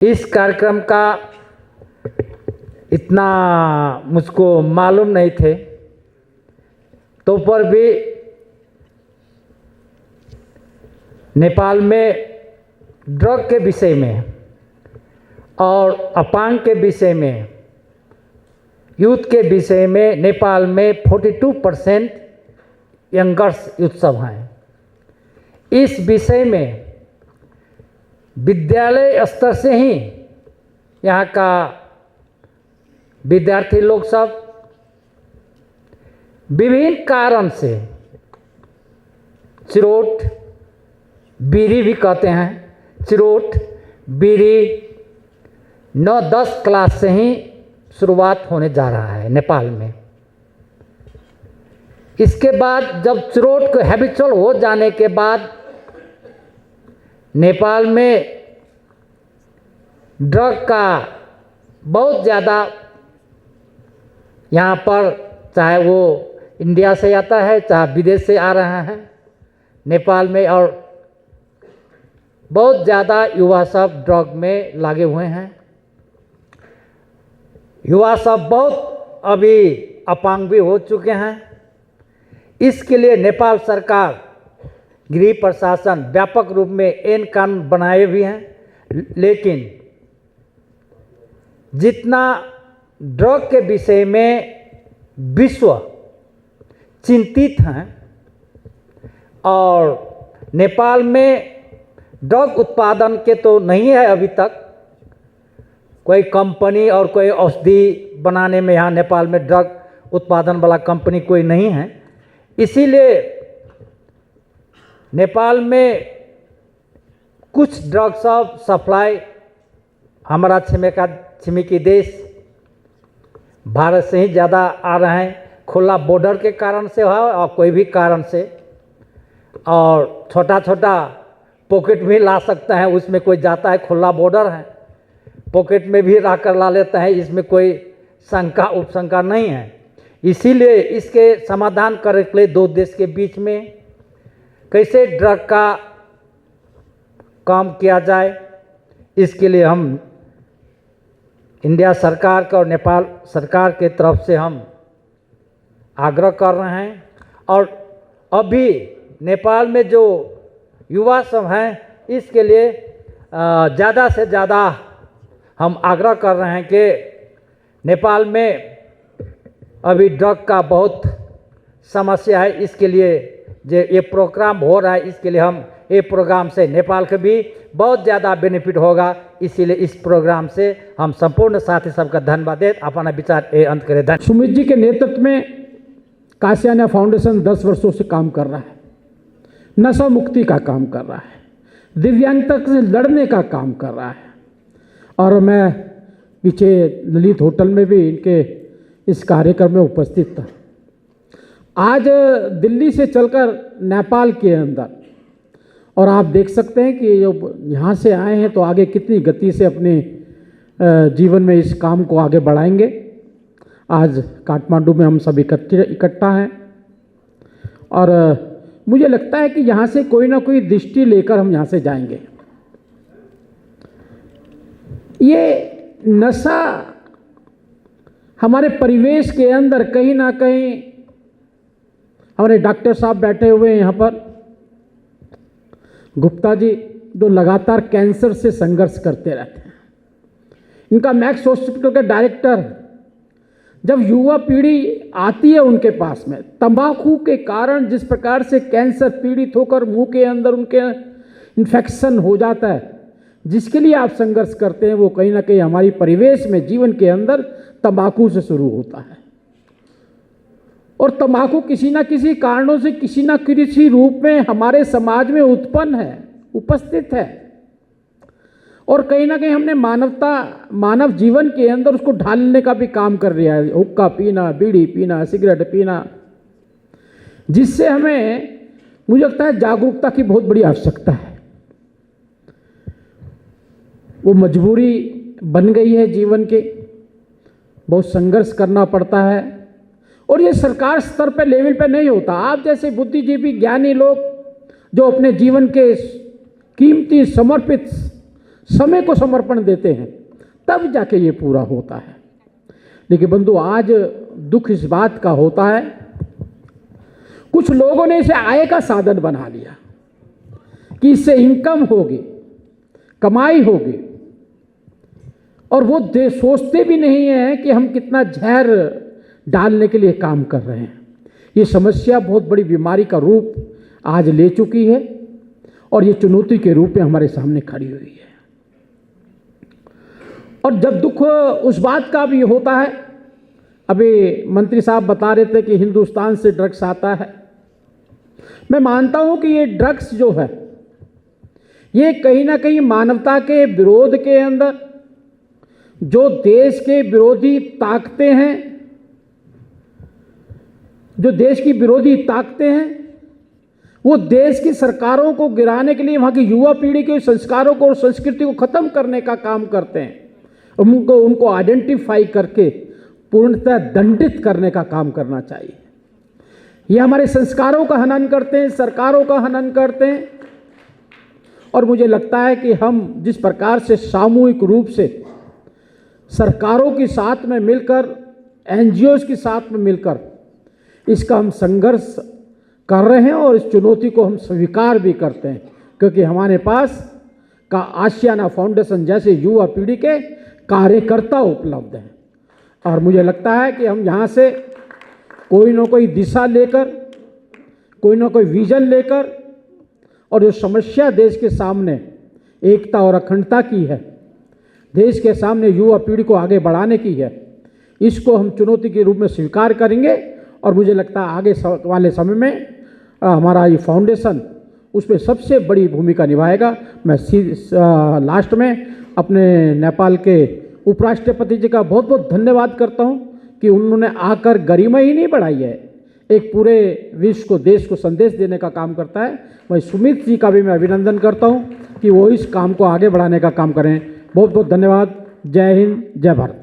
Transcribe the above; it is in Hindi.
इस कार्यक्रम का इतना मुझको मालूम नहीं थे, तो पर भी नेपाल में ड्रग के विषय में और अपांग के विषय में, यूथ के विषय में नेपाल में 42% यंगर्स यूथ सब हैं। इस विषय में विद्यालय स्तर से ही यहाँ का विद्यार्थी लोग सब विभिन्न कारण से, चिरोट बीड़ी भी कहते हैं, चिरोट बीड़ी 9-10 क्लास से ही शुरुआत होने जा रहा है नेपाल में। इसके बाद जब चिरोट को हैबिचुअल हो जाने के बाद नेपाल में ड्रग का बहुत ज़्यादा यहाँ पर, चाहे वो इंडिया से आता है चाहे विदेश से आ रहा है नेपाल में, और बहुत ज़्यादा युवा सब ड्रग में लगे हुए हैं। युवा सब बहुत अभी अपांग भी हो चुके हैं। इसके लिए नेपाल सरकार, गृह प्रशासन व्यापक रूप में ऐन कानून बनाए भी हैं, लेकिन जितना ड्रग के विषय में विश्व चिंतित हैं और नेपाल में ड्रग उत्पादन के तो नहीं है अभी तक कोई कंपनी और कोई औषधि बनाने में, यहाँ नेपाल में ड्रग उत्पादन वाला कंपनी कोई नहीं है। इसीलिए नेपाल में कुछ ड्रग सब सप्लाई हमारा छिमेकी देश भारत से ही ज़्यादा आ रहे हैं, खुला बॉर्डर के कारण से हो और कोई भी कारण से, और छोटा छोटा पॉकेट भी ला सकता है, उसमें कोई जाता है, खुला बॉर्डर है, पॉकेट में भी रख कर ला लेता है, इसमें कोई शंका उपशंका नहीं है। इसीलिए इसके समाधान करने के लिए दो देश के बीच में कैसे ड्रग का काम किया जाए, इसके लिए हम इंडिया सरकार का और नेपाल सरकार के तरफ से हम आग्रह कर रहे हैं। और अभी नेपाल में जो युवा सब हैं, इसके लिए ज़्यादा से ज़्यादा हम आग्रह कर रहे हैं कि नेपाल में अभी ड्रग का बहुत समस्या है। इसके लिए जो ये प्रोग्राम हो रहा है, इसके लिए हम ये प्रोग्राम से नेपाल के भी बहुत ज़्यादा बेनिफिट होगा। इसीलिए इस प्रोग्राम से हम संपूर्ण साथी सबका धन्यवाद दें, अपना विचार ये अंत करें। धन्यवाद। सुमित जी के नेतृत्व में कासियाना फाउंडेशन 10 वर्षों से काम कर रहा है, नशा मुक्ति का काम कर रहा है, दिव्यांगता से लड़ने का काम कर रहा है। और मैं पीछे ललित होटल में भी इनके इस कार्यक्रम में उपस्थित था। आज दिल्ली से चलकर नेपाल के अंदर, और आप देख सकते हैं कि जो यहाँ से आए हैं तो आगे कितनी गति से अपने जीवन में इस काम को आगे बढ़ाएंगे। आज काठमांडू में हम सब इकट्ठा हैं और मुझे लगता है कि यहाँ से कोई ना कोई दृष्टि लेकर हम यहाँ से जाएंगे। ये नशा हमारे परिवेश के अंदर कहीं ना कहीं, हमारे डॉक्टर साहब बैठे हुए हैं यहाँ पर, गुप्ता जी, जो लगातार कैंसर से संघर्ष करते रहते हैं, इनका मैक्स हॉस्पिटल का डायरेक्टर, जब युवा पीढ़ी आती है उनके पास में, तंबाकू के कारण जिस प्रकार से कैंसर पीड़ित होकर मुंह के अंदर उनके इन्फेक्शन हो जाता है, जिसके लिए आप संघर्ष करते हैं, वो कहीं ना कहीं हमारी परिवेश में, जीवन के अंदर तंबाकू से शुरू होता है। और तंबाकू किसी न किसी कारणों से, किसी न किसी रूप में हमारे समाज में उत्पन्न है, उपस्थित है, और कहीं ना कहीं हमने मानव जीवन के अंदर उसको ढालने का भी काम कर रहा है। हुक्का पीना, बीड़ी पीना, सिगरेट पीना, जिससे हमें, मुझे लगता है, जागरूकता की बहुत बड़ी आवश्यकता है। वो मजबूरी बन गई है जीवन के, बहुत संघर्ष करना पड़ता है, और ये सरकार स्तर पे, लेवल पे नहीं होता। आप जैसे बुद्धिजीवी ज्ञानी लोग जो अपने जीवन के कीमती समर्पित समय को समर्पण देते हैं, तब जाके ये पूरा होता है। लेकिन बंधु, आज दुख इस बात का होता है, कुछ लोगों ने इसे आय का साधन बना लिया कि इससे इनकम होगी, कमाई होगी, और वो सोचते भी नहीं है कि हम कितना जहर डालने के लिए काम कर रहे हैं। ये समस्या बहुत बड़ी बीमारी का रूप आज ले चुकी है और ये चुनौती के रूप में हमारे सामने खड़ी हुई है। और जब दुख उस बात का भी होता है, अभी मंत्री साहब बता रहे थे कि हिंदुस्तान से ड्रग्स आता है। मैं मानता हूं कि ये ड्रग्स जो है, ये कहीं ना कहीं मानवता के विरोध के अंदर जो देश के विरोधी ताकतें हैं, जो देश की विरोधी ताकतें हैं, वो देश की सरकारों को गिराने के लिए वहाँ की युवा पीढ़ी के संस्कारों को और संस्कृति को ख़त्म करने का काम करते हैं। उनको आइडेंटिफाई करके पूर्णतः दंडित करने का काम करना चाहिए। ये हमारे संस्कारों का हनन करते हैं, सरकारों का हनन करते हैं। और मुझे लगता है कि हम जिस प्रकार से सामूहिक रूप से सरकारों के साथ में मिलकर, एनजीओज के साथ में मिलकर इसका हम संघर्ष कर रहे हैं और इस चुनौती को हम स्वीकार भी करते हैं, क्योंकि हमारे पास का आशियाना फाउंडेशन जैसे युवा पीढ़ी के कार्यकर्ता उपलब्ध हैं। और मुझे लगता है कि हम यहाँ से कोई ना कोई दिशा लेकर, कोई ना कोई विजन लेकर, और जो समस्या देश के सामने एकता और अखंडता की है, देश के सामने युवा पीढ़ी को आगे बढ़ाने की है, इसको हम चुनौती के रूप में स्वीकार करेंगे। और मुझे लगता है आगे वाले समय में हमारा ये फाउंडेशन उसमें सबसे बड़ी भूमिका निभाएगा। मैं लास्ट में अपने नेपाल के उपराष्ट्रपति जी का बहुत बहुत धन्यवाद करता हूं कि उन्होंने आकर गरिमा ही नहीं बढ़ाई है, एक पूरे विश्व को, देश को संदेश देने का काम करता है। मैं सुमित जी का भी मैं अभिनंदन करता हूं कि वो इस काम को आगे बढ़ाने का काम करें। बहुत बहुत धन्यवाद। जय हिंद, जय भारत।